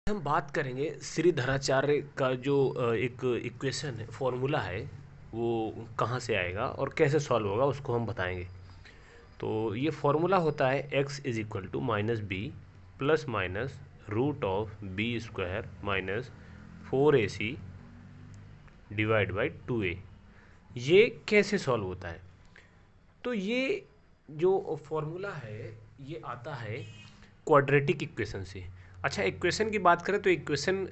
हम बात करेंगे श्रीधराचार्य का जो एक इक्वेशन है, फॉर्मूला है, वो कहाँ से आएगा और कैसे सॉल्व होगा उसको हम बताएंगे। तो ये फॉर्मूला होता है x is equal to minus B plus minus root of B square minus 4ac divide by 2a। ये कैसे सॉल्व होता है? तो ये जो फॉर्मूला है ये आता है क्वाड्रेटिक इक्वेशन से। अच्छा, इक्वेशन की बात करें तो इक्वेशन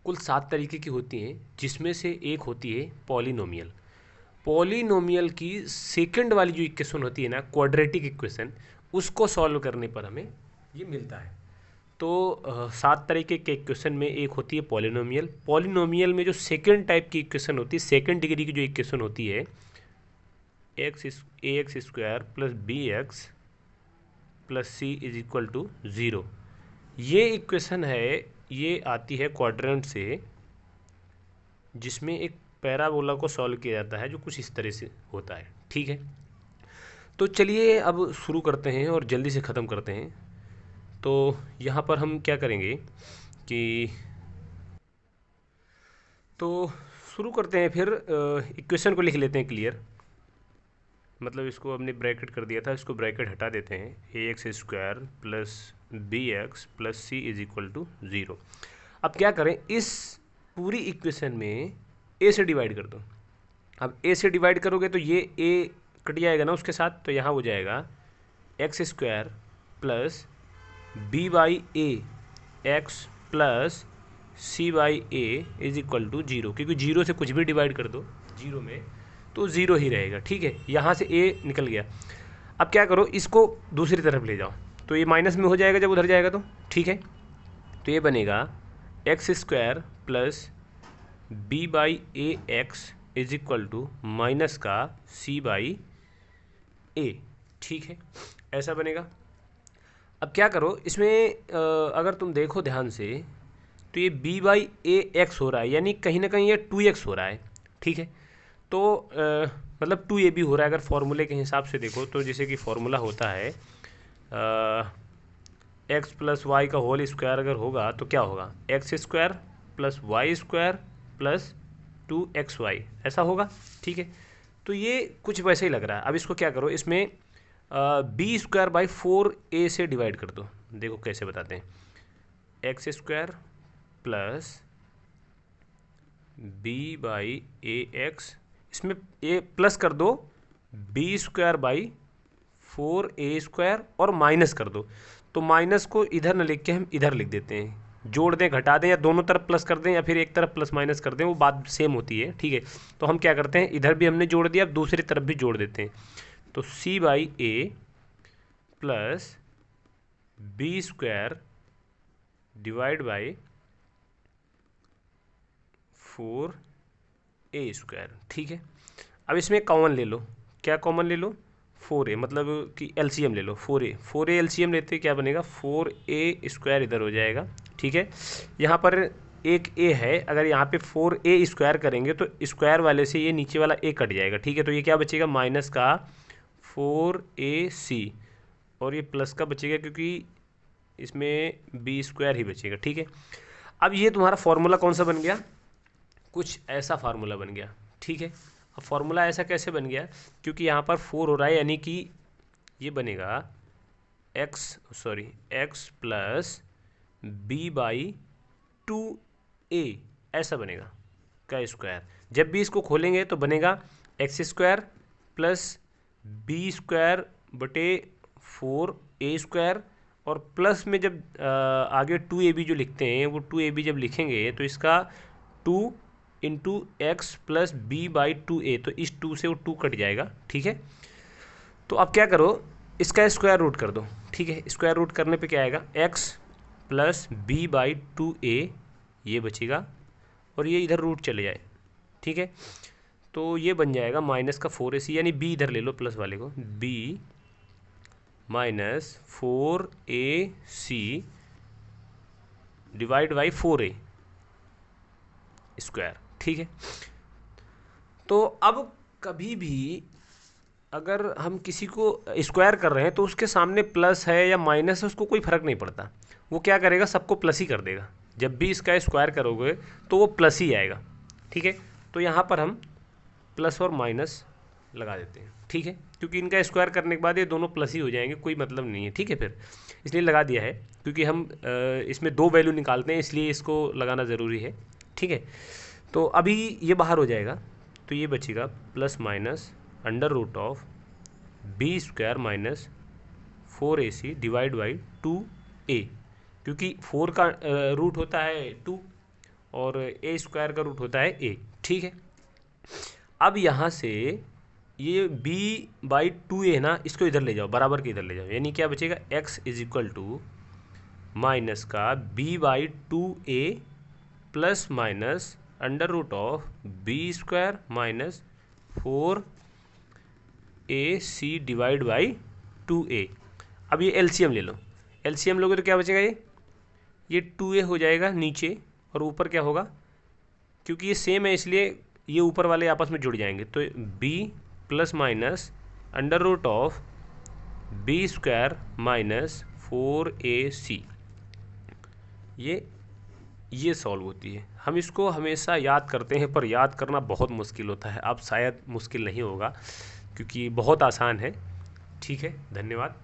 कुल 7 तरीके की होती हैं, जिसमें से एक होती है पॉलिनोमियल। पॉलिनोमियल की सेकंड वाली जो इक्वेशन होती है ना, क्वाड्रेटिक इक्वेशन, उसको सॉल्व करने पर हमें ये मिलता है। तो 7 तरीके के इक्वेशन में एक होती है पॉलिनोमियल। पॉलिनोमियल में जो सेकंड टाइप की इक्वेशन होती है, सेकंड डिग्री की जो इक्वेशन होती है, X square plus B X plus C is equal to 0। ये इक्वेशन है, ये आती है क्वाड्रेंट से, जिसमें एक पैराबोला को सॉल्व किया जाता है जो कुछ इस तरह से होता है। ठीक है, तो चलिए अब शुरू करते हैं और जल्दी से ख़त्म करते हैं। तो यहाँ पर हम क्या करेंगे कि तो शुरू करते हैं, फिर इक्वेशन को लिख लेते हैं क्लियर। मतलब इसको हमने ब्रैकेट कर दिया था, इसको ब्रैकेट हटा देते हैं। A X square plus B X plus C is equal to 0। अब क्या करें, इस पूरी इक्वेशन में ए से डिवाइड कर दो। अब ए से डिवाइड करोगे तो ये ए कट जाएगा ना उसके साथ, तो यहाँ हो जाएगा X square plus B by A X plus C by A is equal to 0, क्योंकि 0 से कुछ भी डिवाइड कर दो 0 में तो 0 ही रहेगा। ठीक है, यहाँ से ए निकल गया। अब क्या करो, इसको दूसरी तरफ ले जाओ, तो ये माइनस में हो जाएगा जब उधर जाएगा तो। ठीक है, तो ये बनेगा X square plus B by A X is equal to minus का सी बाई ए। ठीक है, ऐसा बनेगा। अब क्या करो, इसमें अगर तुम देखो ध्यान से तो ये b बाई ए एक्स हो रहा है, यानी कहीं ना कहीं ये 2x हो रहा है। ठीक है, तो मतलब 2ab हो रहा है अगर फॉर्मूले के हिसाब से देखो तो। जैसे कि फॉर्मूला होता है एक्स प्लस वाई का होल स्क्वायर अगर होगा तो क्या होगा, X square plus Y square plus 2xy, ऐसा होगा। ठीक है, तो ये कुछ वैसे ही लग रहा है। अब इसको क्या करो, इसमें बी स्क्वायर बाई 4a से डिवाइड कर दो। देखो कैसे बताते हैं, X square plus B by A X, इसमें ए प्लस कर दो B square by 4a square और माइनस कर दो। तो माइनस को इधर न लिख के हम इधर लिख देते हैं, जोड़ दें घटा दें या दोनों तरफ प्लस कर दें या फिर एक तरफ प्लस माइनस कर दें, वो बात सेम होती है। ठीक है, तो हम क्या करते हैं, इधर भी हमने जोड़ दिया, अब दूसरी तरफ भी जोड़ देते हैं। तो C by A plus B square divide by 4a square. ठीक है, अब इसमें कॉमन ले लो। क्या कॉमन ले लो, 4a, मतलब कि एलसीएम ले लो 4a एलसीएम लेते क्या बनेगा, 4a स्क्वायर इधर हो जाएगा। ठीक है, यहाँ पर एक a है, अगर यहाँ पे 4a स्क्वायर करेंगे तो स्क्वायर वाले से ये नीचे वाला a कट जाएगा। ठीक है, तो ये क्या बचेगा, माइनस का 4ac, और ये प्लस का बचेगा क्योंकि इसमें b स्क्वायर ही बचेगा। ठीक है, अब ये तुम्हारा फॉर्मूला कौन सा बन गया, कुछ ऐसा फार्मूला बन गया। ठीक है, अब फार्मूला ऐसा कैसे बन गया, क्योंकि यहाँ पर 4 हो रहा है, यानी कि ये बनेगा x plus B by 2a, ऐसा बनेगा का स्क्वायर। जब भी इसको खोलेंगे तो बनेगा X square plus B square बटे 4a स्क्वायर, और प्लस में जब आगे 2ab जो लिखते हैं, वो 2ab जब लिखेंगे तो इसका 2 into X plus B by 2a, तो इस 2 से वो 2 कट जाएगा। ठीक है, तो अब क्या करो, इसका स्क्वायर रूट कर दो। ठीक है, स्क्वायर रूट करने पे क्या आएगा, x plus B by 2a, ये बचेगा, और ये इधर रूट चले जाए। ठीक है, तो ये बन जाएगा माइनस का 4ac, यानी b इधर ले लो प्लस वाले को, b minus 4ac divide by 4a square. ठीक है, तो अब कभी भी अगर हम किसी को स्क्वायर कर रहे हैं तो उसके सामने प्लस है या माइनस है उसको कोई फ़र्क नहीं पड़ता, वो क्या करेगा, सबको प्लस ही कर देगा। जब भी इसका स्क्वायर करोगे तो वो प्लस ही आएगा, ठीक है। तो यहाँ पर हम प्लस और माइनस लगा देते हैं, ठीक है, क्योंकि इनका स्क्वायर करने के बाद ये दोनों प्लस ही हो जाएंगे, कोई मतलब नहीं है, ठीक है। फिर इसलिए लगा दिया है, क्योंकि हम इसमें 2 वैल्यू निकालते हैं, इसलिए इसको लगाना ज़रूरी है, ठीक है। तो अभी ये बाहर हो जाएगा, तो ये बचेगा plus minus under root of B square minus 4ac divide by 2a, क्योंकि 4 का रूट होता है 2 और a स्क्वायर का रूट होता है a, ठीक है। अब यहाँ से ये b बाई 2a है ना, इसको इधर ले जाओ, बराबर के इधर ले जाओ, यानी क्या बचेगा, x is equal to minus का b by 2a plus minus under root of B square minus 4ac divide by 2a। अब ये एलसीएम ले लो, एलसीएम लोगे तो क्या बचेगा, ये 2a हो जाएगा नीचे, और ऊपर क्या होगा, क्योंकि ये सेम है इसलिए ये ऊपर वाले आपस में जुड़ जाएंगे, तो b plus minus under root of B square minus 4ac, ये सॉल्व होती है। हम इसको हमेशा याद करते हैं, पर याद करना बहुत मुश्किल होता है। अब शायद मुश्किल नहीं होगा, क्योंकि बहुत आसान है, ठीक है। धन्यवाद।